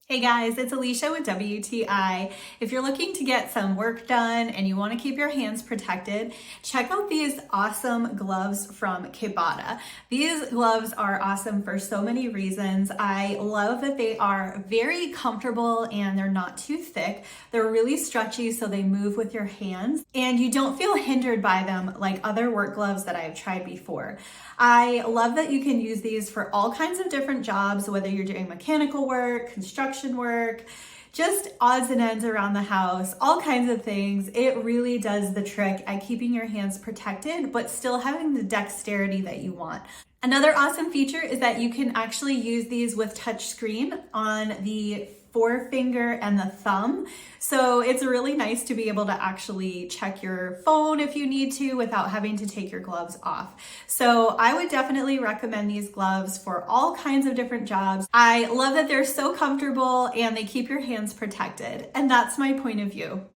Hey guys, it's Alicia with WTI. If you're looking to get some work done and you want to keep your hands protected, check out these awesome gloves from Kebada. These gloves are awesome for so many reasons. I love that they are very comfortable and they're not too thick. They're really stretchy so they move with your hands and you don't feel hindered by them like other work gloves that I've tried before. I love that you can use these for all kinds of different jobs, whether you're doing mechanical work, construction work, just odds and ends around the house, all kinds of things. It really does the trick at keeping your hands protected, but still having the dexterity that you want. Another awesome feature is that you can actually use these with touch screen on the forefinger and the thumb. So it's really nice to be able to actually check your phone if you need to without having to take your gloves off. So I would definitely recommend these gloves for all kinds of different jobs. I love that they're so comfortable and they keep your hands protected. And that's my point of view.